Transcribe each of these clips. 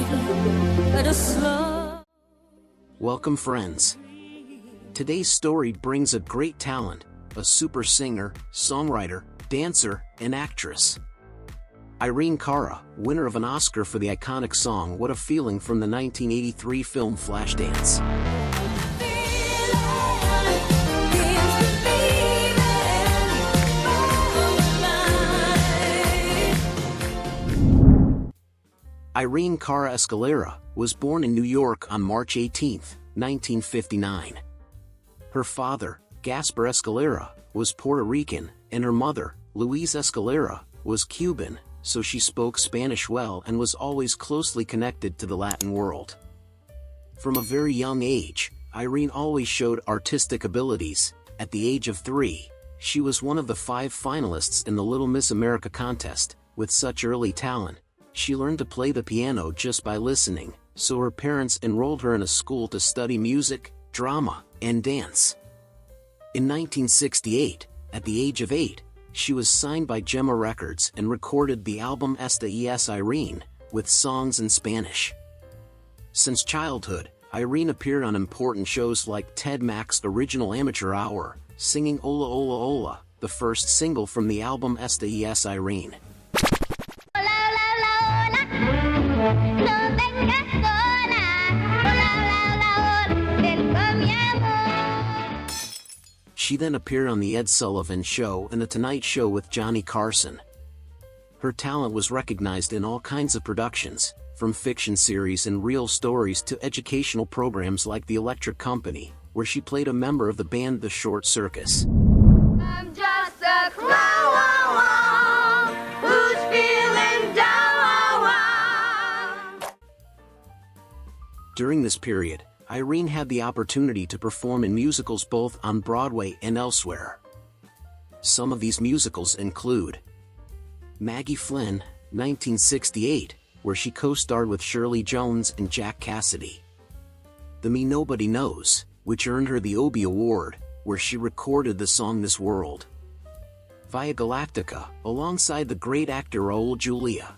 at a slow. Welcome, friends. Today's story brings a great talent, a super singer, songwriter, dancer, and actress. Irene Cara, winner of an Oscar for the iconic song What a Feeling from the 1983 film Flashdance. Irene Cara Escalera was born in New York on March 18, 1959. Her father, Gaspar Escalera, was Puerto Rican, and her mother, Louise Escalera, was Cuban, so she spoke Spanish well and was always closely connected to the Latin world. From a very young age, Irene always showed artistic abilities. At the age of 3, she was one of the 5 finalists in the Little Miss America contest. With such early talent, she learned to play the piano just by listening, so her parents enrolled her in a school to study music, drama, and dance. In 1968, at the age of 8, she was signed by Gemma Records and recorded the album Esta es Irene, with songs in Spanish. Since childhood, Irene appeared on important shows like Ted Mack's Original Amateur Hour, singing Ola Ola Ola, the first single from the album Esta es Irene. She then appeared on The Ed Sullivan Show and The Tonight Show with Johnny Carson. Her talent was recognized in all kinds of productions, from fiction series and real stories to educational programs like The Electric Company, where she played a member of the band The Short Circus. I'm just a clown who's feeling down. During this period, Irene had the opportunity to perform in musicals both on Broadway and elsewhere. Some of these musicals include Maggie Flynn, 1968, where she co-starred with Shirley Jones and Jack Cassidy. The Me Nobody Knows, which earned her the Obie Award, where she recorded the song This World. Via Galactica, alongside the great actor Raul Julia.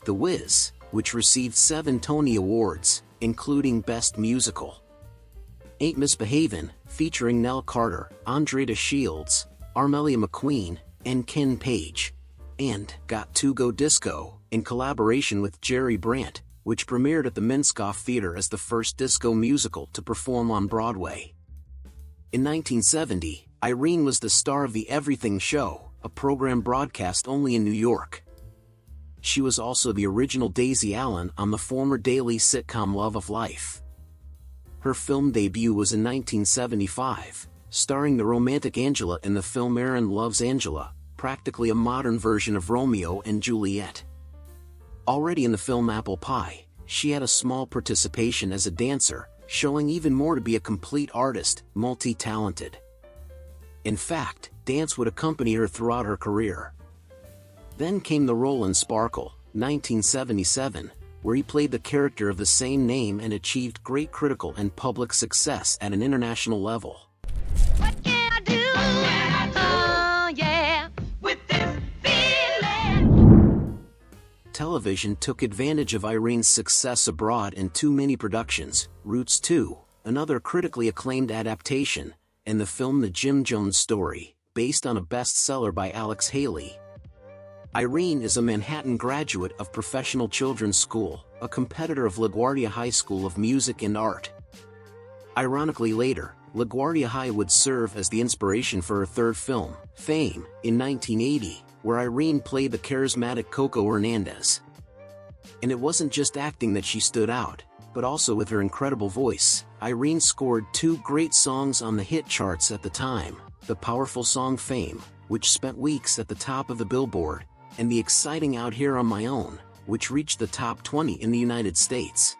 The Wiz, which received 7 Tony Awards, including Best Musical. Ain't Misbehavin', featuring Nell Carter, Andrea Shields, Armelia McQueen, and Ken Page. And Got to Go Disco, in collaboration with Jerry Brandt, which premiered at the Minskoff Theater as the first disco musical to perform on Broadway. In 1970, Irene was the star of The Everything Show, a program broadcast only in New York. She was also the original Daisy Allen on the former daily sitcom Love of Life. Her film debut was in 1975, starring the romantic Angela in the film Aaron Loves Angela, practically a modern version of Romeo and Juliet. Already in the film Apple Pie, she had a small participation as a dancer, showing even more to be a complete artist, multi-talented. In fact, dance would accompany her throughout her career. Then came the role in Sparkle, 1977, where he played the character of the same name and achieved great critical and public success at an international level. What can I do? Oh yeah, with this feeling. Television took advantage of Irene's success abroad in 2 mini-productions, Roots 2, another critically acclaimed adaptation, and the film The Jim Jones Story, based on a bestseller by Alex Haley. Irene is a Manhattan graduate of Professional Children's School, a competitor of LaGuardia High School of Music and Art. Ironically later, LaGuardia High would serve as the inspiration for her third film, Fame, in 1980, where Irene played the charismatic Coco Hernandez. And it wasn't just acting that she stood out, but also with her incredible voice. Irene scored 2 great songs on the hit charts at the time, the powerful song Fame, which spent weeks at the top of the Billboard, and the exciting Out Here on My Own, which reached the top 20 in the United States.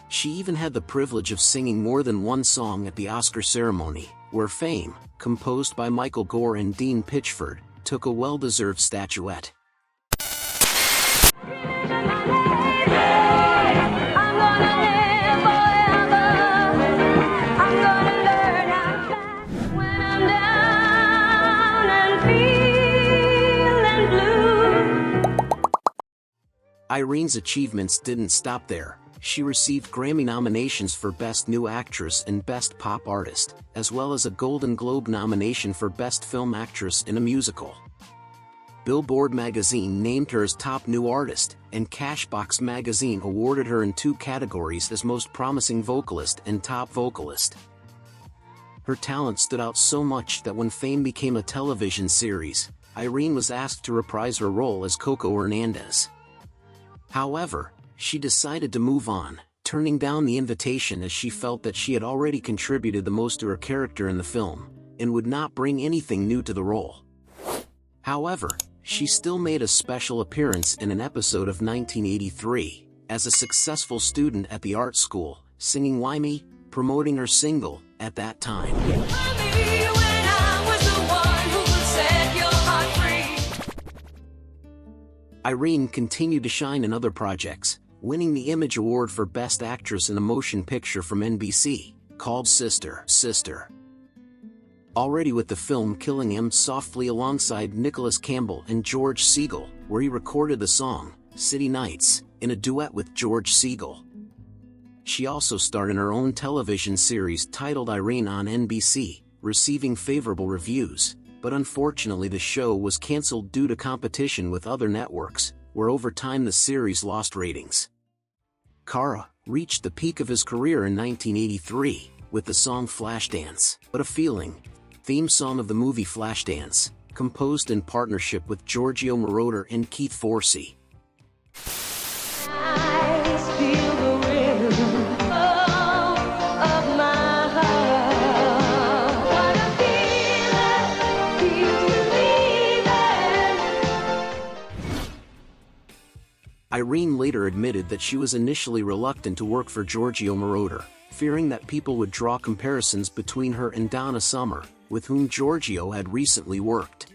She even had the privilege of singing more than one song at the Oscar ceremony, where Fame, composed by Michael Gore and Dean Pitchford, took a well-deserved statuette. Irene's achievements didn't stop there. She received Grammy nominations for Best New Actress and Best Pop Artist, as well as a Golden Globe nomination for Best Film Actress in a Musical. Billboard magazine named her as Top New Artist, and Cashbox magazine awarded her in 2 categories as Most Promising Vocalist and Top Vocalist. Her talent stood out so much that when Fame became a television series, Irene was asked to reprise her role as Coco Hernandez. However, she decided to move on, turning down the invitation as she felt that she had already contributed the most to her character in the film, and would not bring anything new to the role. However, she still made a special appearance in an episode of 1983, as a successful student at the art school, singing Why Me, promoting her single, At That Time. Irene continued to shine in other projects, winning the Image Award for Best Actress in a Motion Picture from NBC, called Sister. Already with the film Killing Him Softly alongside Nicholas Campbell and George Segal, where he recorded the song, City Nights, in a duet with George Segal. She also starred in her own television series titled Irene on NBC, receiving favorable reviews, but unfortunately the show was cancelled due to competition with other networks, where over time the series lost ratings. Cara reached the peak of his career in 1983, with the song Flashdance, What a Feeling, theme song of the movie Flashdance, composed in partnership with Giorgio Moroder and Keith Forsey. Irene later admitted that she was initially reluctant to work for Giorgio Moroder, fearing that people would draw comparisons between her and Donna Summer, with whom Giorgio had recently worked.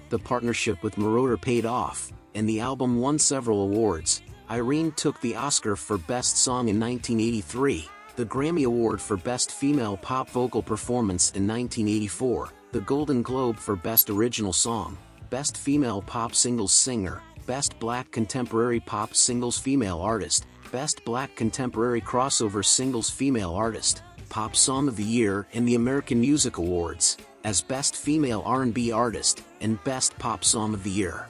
The partnership with Moroder paid off, and the album won several awards. Irene took the Oscar for Best Song in 1983, the Grammy Award for Best Female Pop Vocal Performance in 1984, the Golden Globe for Best Original Song, Best Female Pop Singles Singer, Best Black Contemporary Pop Singles Female Artist, Best Black Contemporary Crossover Singles Female Artist, Pop Song of the Year in the American Music Awards, as Best Female R&B Artist, and Best Pop Song of the Year.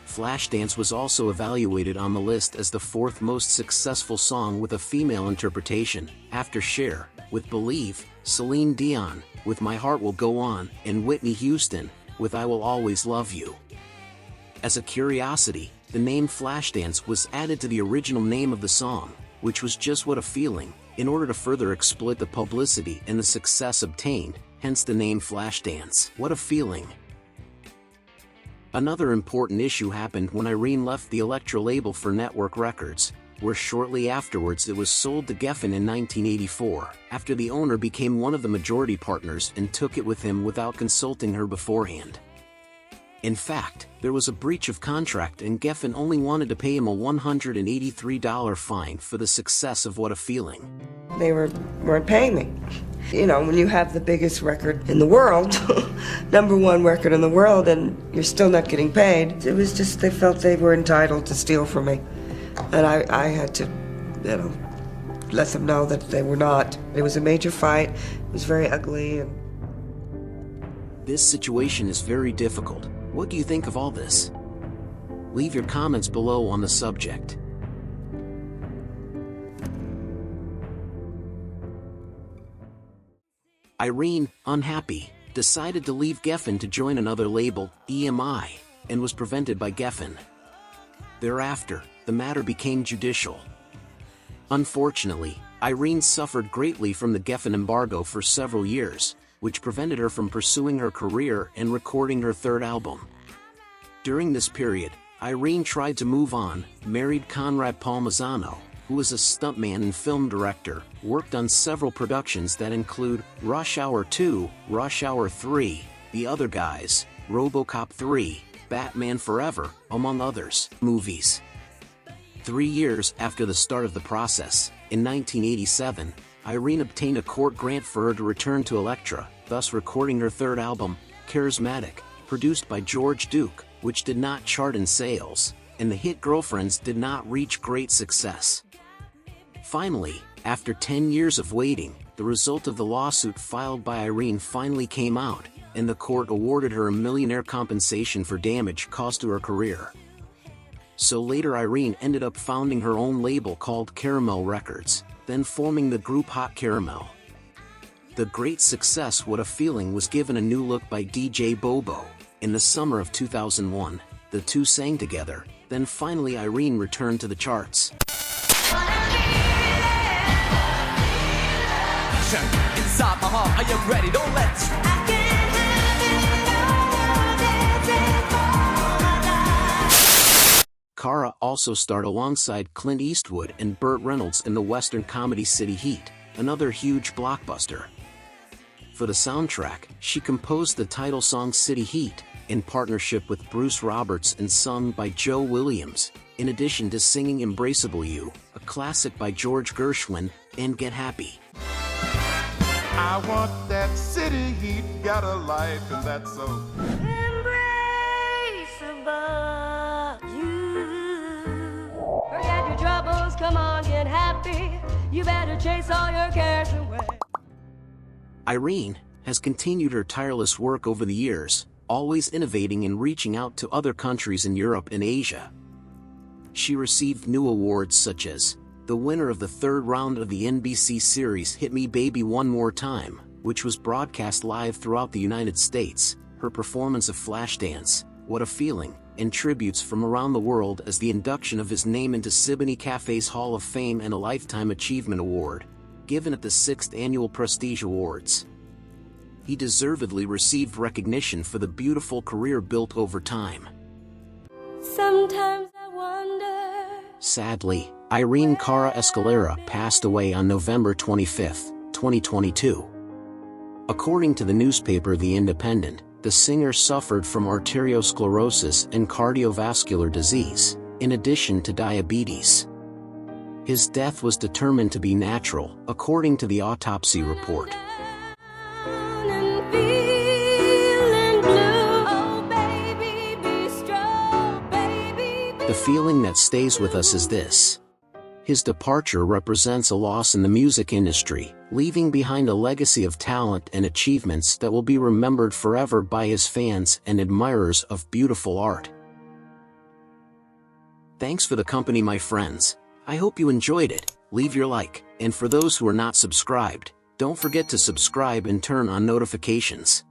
Flashdance was also evaluated on the list as the 4th most successful song with a female interpretation, after Cher, with Believe, Celine Dion, with My Heart Will Go On, and Whitney Houston, with I Will Always Love You. As a curiosity, the name Flashdance was added to the original name of the song, which was just What a Feeling, in order to further exploit the publicity and the success obtained, hence the name Flashdance. What a Feeling. Another important issue happened when Irene left the Elektra label for Network Records, where shortly afterwards it was sold to Geffen in 1984, after the owner became one of the majority partners and took it with him without consulting her beforehand. In fact, there was a breach of contract and Geffen only wanted to pay him a $183 fine for the success of What a Feeling. They weren't paying me. You know, when you have the biggest record in the world, #1 record in the world, and you're still not getting paid, it was just they felt they were entitled to steal from me. And I had to, let them know that they were not. It was a major fight. It was very ugly. And this situation is very difficult. What do you think of all this? Leave your comments below on the subject. Irene, unhappy, decided to leave Geffen to join another label, EMI, and was prevented by Geffen. Thereafter, the matter became judicial. Unfortunately, Irene suffered greatly from the Geffen embargo for several years, which prevented her from pursuing her career and recording her 3rd album. During this period, Irene tried to move on, married Conrad Palmisano, who was a stuntman and film director, worked on several productions that include Rush Hour 2, Rush Hour 3, The Other Guys, RoboCop 3, Batman Forever, among others, movies. 3 years after the start of the process, in 1987, Irene obtained a court grant for her to return to Elektra, thus recording her 3rd album, Charismatic, produced by George Duke, which did not chart in sales, and the hit Girlfriends did not reach great success. Finally, after 10 years of waiting, the result of the lawsuit filed by Irene finally came out, and the court awarded her a millionaire compensation for damage caused to her career. So later Irene ended up founding her own label called Caramel Records, then forming the group Hot Caramel. The great success What a Feeling was given a new look by DJ Bobo. In the summer of 2001, the two sang together, then finally Irene returned to the charts. Inside my heart, are you ready? Don't let Cara also starred alongside Clint Eastwood and Burt Reynolds in the Western comedy City Heat, another huge blockbuster. For the soundtrack, she composed the title song City Heat, in partnership with Bruce Roberts and sung by Joe Williams, in addition to singing Embraceable You, a classic by George Gershwin, and Get Happy. I want that city heat, got a life and that's so Embraceable you. Forget your troubles, come on, get happy. You better chase all your cares away. Irene has continued her tireless work over the years, always innovating and reaching out to other countries in Europe and Asia. She received new awards such as the winner of the third round of the NBC series Hit Me Baby One More Time, which was broadcast live throughout the United States, her performance of Flashdance, What a Feeling, and tributes from around the world as the induction of his name into Siboney Cafe's Hall of Fame and a Lifetime Achievement Award, given at the 6th Annual Prestige Awards. He deservedly received recognition for the beautiful career built over time. Sometimes I wonder. Sadly, Irene Cara Escalera passed away on November 25, 2022. According to the newspaper The Independent, the singer suffered from arteriosclerosis and cardiovascular disease, in addition to diabetes. His death was determined to be natural, according to the autopsy report. The feeling that stays with us is this. His departure represents a loss in the music industry, leaving behind a legacy of talent and achievements that will be remembered forever by his fans and admirers of beautiful art. Thanks for the company, my friends. I hope you enjoyed it. Leave your like, and for those who are not subscribed, don't forget to subscribe and turn on notifications.